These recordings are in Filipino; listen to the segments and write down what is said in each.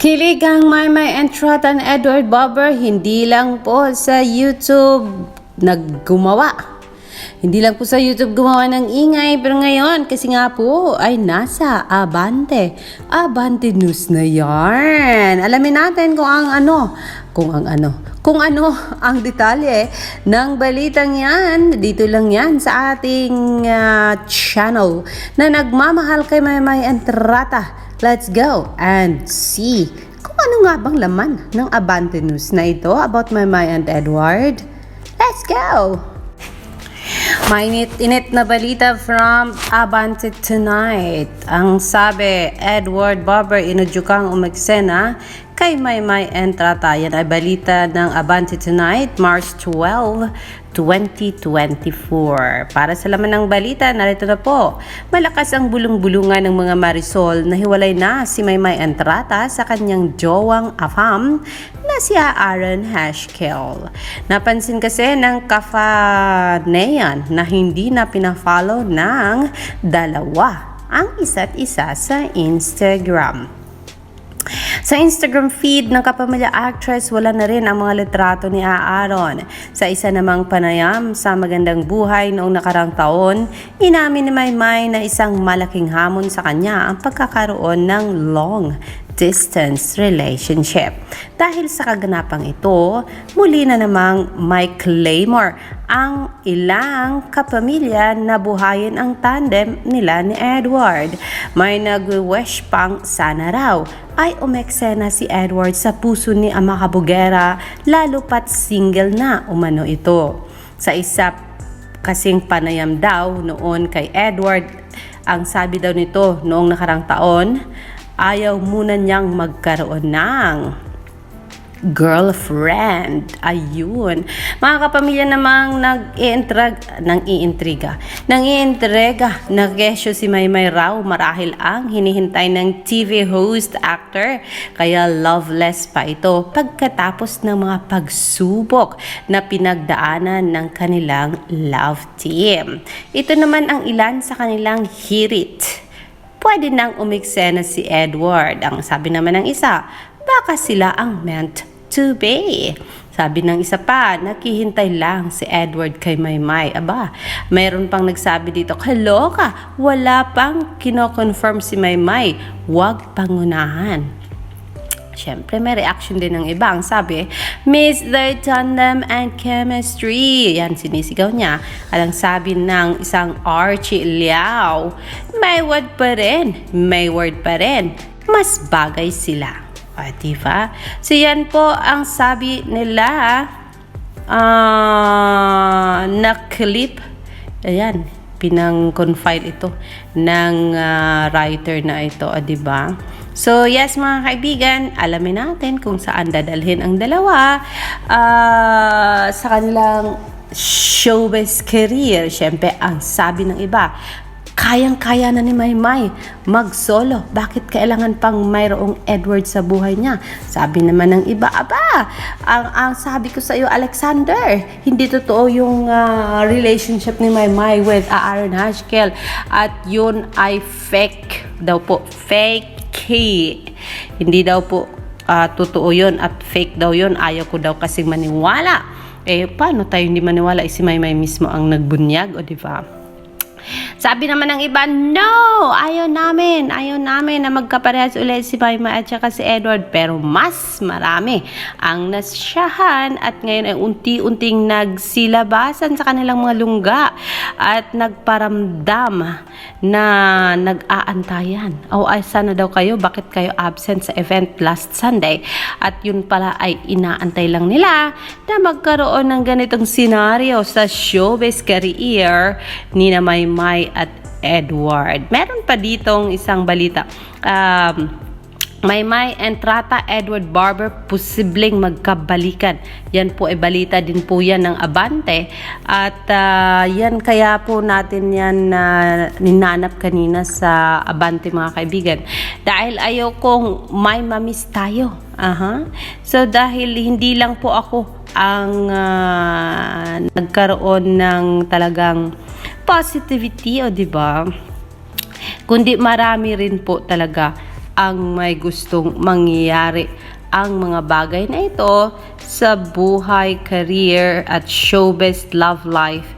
Kilig ang Maymay and Trotan Edward Bobber, hindi lang po sa YouTube naggumawa. Hindi lang po sa YouTube gumawa ng ingay, pero ngayon kasi nga po ay nasa Abante. Abante News na yan. Alamin natin kung ano ang detalye ng balitang yan. Dito lang yan sa ating channel na nagmamahal kay Maymay and Trata. Let's go and see kung ano nga bang laman ng Abante News na ito about Maymay and Edward. Let's go! May init na balita from Abante Tonight. Ang sabi, Edward Bobber inudyukang umeksena kay Maymay and Trata. Yan ay balita ng Abante Tonight, March 12, 2024. Para sa laman ng balita, narito na po. Malakas ang bulong-bulungan ng mga Marisol na hiwalay na si Maymay and Trata sa kanyang jowang afam na si Aaron Hashkel. Napansin kasi ng Kafaneyan na hindi na pinafollow ng dalawa ang isa't isa sa Instagram. Sa Instagram feed ng kapamilya actress, wala na rin ang mga litrato ni Aaron. Sa isa namang panayam sa Magandang Buhay noong nakarang taon, inamin ni Maymay na isang malaking hamon sa kanya ang pagkakaroon ng long distance relationship. Dahil sa kaganapang ito, muli na namang may claimer ang ilang kapamilya na buhayin ang tandem nila ni Edward. May nag-wish pang sana raw ay umeksena si Edward sa puso ni Ama Kabugera, lalo pat single na umano ito. Sa isa kasing panayam daw noon kay Edward, ang sabi daw nito noong nakarang taon, ayaw muna niyang magkaroon ng girlfriend. Ayun. Mga kapamilya namang nag-iintriga. Nag-kesyo si Maymay raw marahil ang hinihintay ng TV host actor. Kaya loveless pa ito pagkatapos ng mga pagsubok na pinagdaanan ng kanilang love team. Ito naman ang ilan sa kanilang hirit. Pwede nang umeksena si Edward. Ang sabi naman ng isa, baka sila ang meant to be. Sabi ng isa pa, naghihintay lang si Edward kay Maymay. Aba, mayroon pang nagsabi dito, kaloka, wala pang kino-confirm si Maymay. Huwag pangunahan. Siyempre, may reaction din ng iba. Ang sabi, miss their tandem and chemistry. Yan, sinisigaw niya. Alang sabi ng isang Archie Liao, may word pa rin. Mas bagay sila. O, diba? So, yan po ang sabi nila na clip. Ayan, pinang-confide ito ng writer na ito. O, diba? So, yes mga kaibigan, alamin natin kung saan dadalhin ang dalawa sa kanilang showbiz career. Siyempre, ang sabi ng iba, kayang-kaya na ni Maymay mag-solo. Bakit kailangan pang mayroong Edward sa buhay niya? Sabi naman ng iba, ang sabi ko sa iyo, Alexander, hindi totoo yung relationship ni Maymay with Aaron Hashkel. At yun ay fake daw po. Hindi daw po totoo yun at fake daw yun. Ayaw ko daw kasing maniwala. Paano tayo hindi maniwala? Si Maymay mismo ang nagbunyag, o diba? Sabi naman ng iba, no! Ayaw namin na magkaparehas ulit si Maymay at saka si Edward. Pero mas marami ang nasyahan at ngayon ay unti-unting nagsilabasan sa kanilang mga lungga at nagparamdam na nag-aantayan. Ay, sana daw kayo, bakit kayo absent sa event last Sunday? At yun pala ay inaantay lang nila na magkaroon ng ganitong senaryo sa showbiz career ni na Maymay at Edward. Meron pa ditong isang balita. Maymay and Trata, Edward Bobber, posibleng magkabalikan. Yan po ay balita din po yan ng Abante. At yan kaya po natin yan ninanap kanina sa Abante mga kaibigan. Dahil ayaw kong may mamiss tayo. So dahil hindi lang po ako ang nagkaroon ng talagang positivity, o diba? Kundi marami rin po talaga ang may gustong mangyayari. Ang mga bagay na ito sa buhay, career at showbiz love life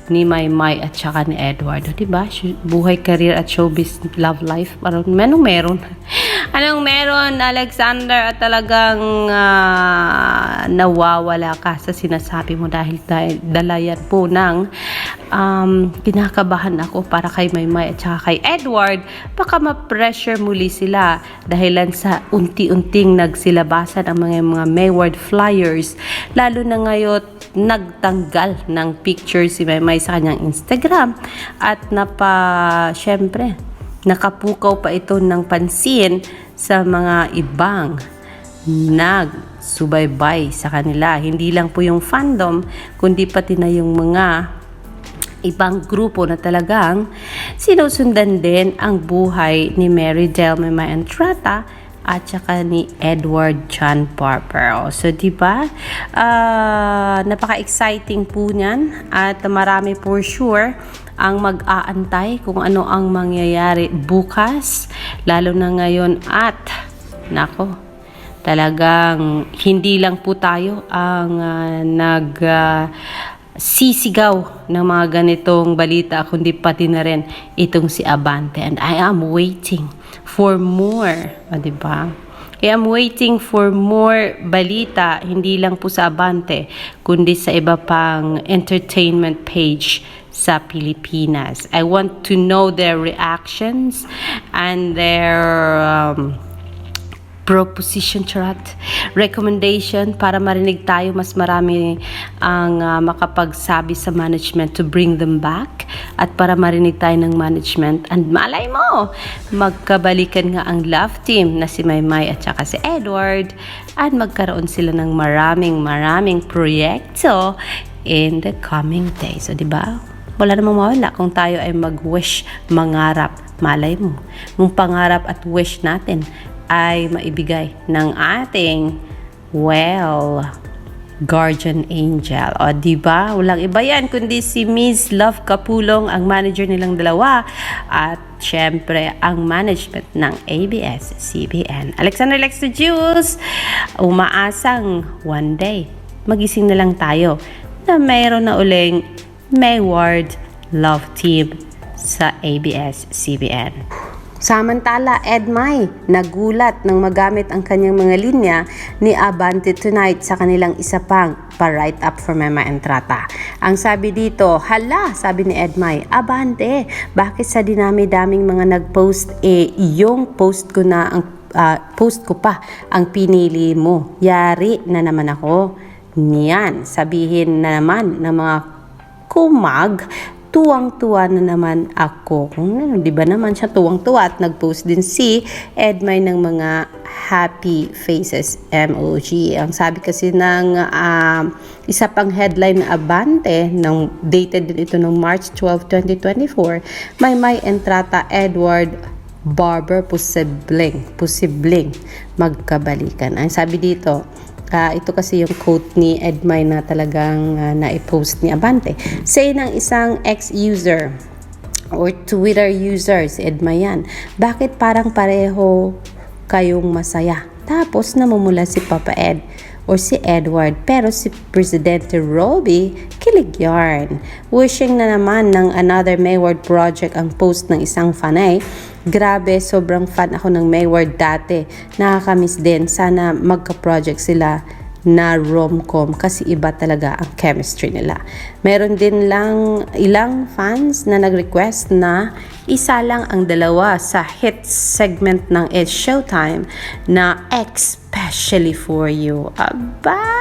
ni Maymay at saka ni Edward. Diba? Buhay, career at showbiz love life. Anong meron? Anong meron, Alexander? At talagang nawawala ka sa sinasabi mo dahil dalayan po ng kinakabahan ako para kay Maymay at saka kay Edward. Baka ma-pressure muli sila dahilan sa unti-unting nagsilabasan ang mga Mayward flyers. Lalo na ngayon, nagtanggal ng picture si Maymay sa kanyang Instagram at syempre, nakapukaw pa ito ng pansin sa mga ibang nagsubaybay sa kanila. Hindi lang po yung fandom, kundi pati na yung mga ibang grupo na talagang sinusundan din ang buhay ni Mary Del Maymay Entrata at saka ni Edward John Barber. So, diba? Napaka-exciting po niyan at marami for sure ang mag-aantay kung ano ang mangyayari bukas, lalo na ngayon at nako, talagang hindi lang po tayo ang sisigaw ng mga ganitong balita, kundi pati na rin itong si Abante. And I am waiting for more. Diba? I am waiting for more balita, hindi lang po sa Abante, kundi sa iba pang entertainment page sa Pilipinas. I want to know their reactions and their proposition recommendation para marinig tayo mas marami ang makapagsabi sa management to bring them back at para marinig tayo ng management and malay mo magkabalikan nga ang love team na si Maymay at saka si Edward at magkaroon sila ng maraming proyekto in the coming days. So diba? Wala namang mawala kung tayo ay mag-wish, mangarap, malay mo yung pangarap at wish natin ay maibigay ng ating guardian angel. O diba? Walang iba yan kundi si Miss Love Kapulong, ang manager nilang dalawa at syempre ang management ng ABS-CBN. Alexander Lex the Jules, umaasang one day magising na lang tayo na mayroon na uling Mayward Love Team sa ABS-CBN. Samantala, Edmay nagulat nang magamit ang kanyang mga linya ni Abante Tonight sa kanilang isa pang pa-write up for Maymay Entrata. Ang sabi dito, hala, sabi ni Edmay, Abante, bakit sa dinami-daming mga nag-post yung post ko pa ang pinili mo. Yari na naman ako. Niyan, sabihin na naman ng mga kumag, tuwang-tuwa na naman ako. Di ba naman siya tuwang-tuwa at nag-post din si Edmay ng mga happy faces emoji. Ang sabi kasi ng isa pang headline na Abante, dated din ito ng March 12, 2024, Maymay Entrata, Edward Barber, posibleng magkabalikan. Ang sabi dito, ito kasi yung quote ni Edmay na talagang na-post ni Abante. Say ng isang ex-user or Twitter user, si Edmay yan, bakit parang pareho kayong masaya? Tapos namumula si Papa Ed or si Edward, pero si Presidente Roby, kilig yarn. Wishing na naman ng another Mayward project ang post ng isang fanay. Grabe, sobrang fan ako ng Mayward dati. Nakakamiss din. Sana magka-project sila na rom-com kasi iba talaga ang chemistry nila. Meron din lang ilang fans na nag-request na isa lang ang dalawa sa hit segment ng It's Showtime na Especially For You. Aba!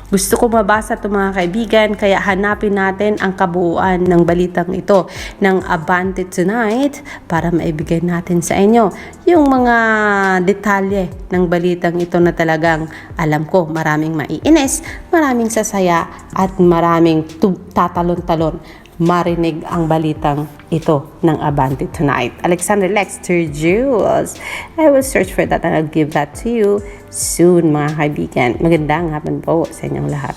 Gusto ko mabasa ito mga kaibigan, kaya hanapin natin ang kabuuan ng balitang ito ng Abante Tonight para maibigay natin sa inyo yung mga detalye ng balitang ito na talagang alam ko maraming maiinis, maraming sasaya at maraming tatalon-talon marinig ang balitang ito ng Abante Tonight. Alexander Lexter Jules. I will search for that and I'll give that to you soon mga kaibigan. Magandang hapon po sa inyong lahat.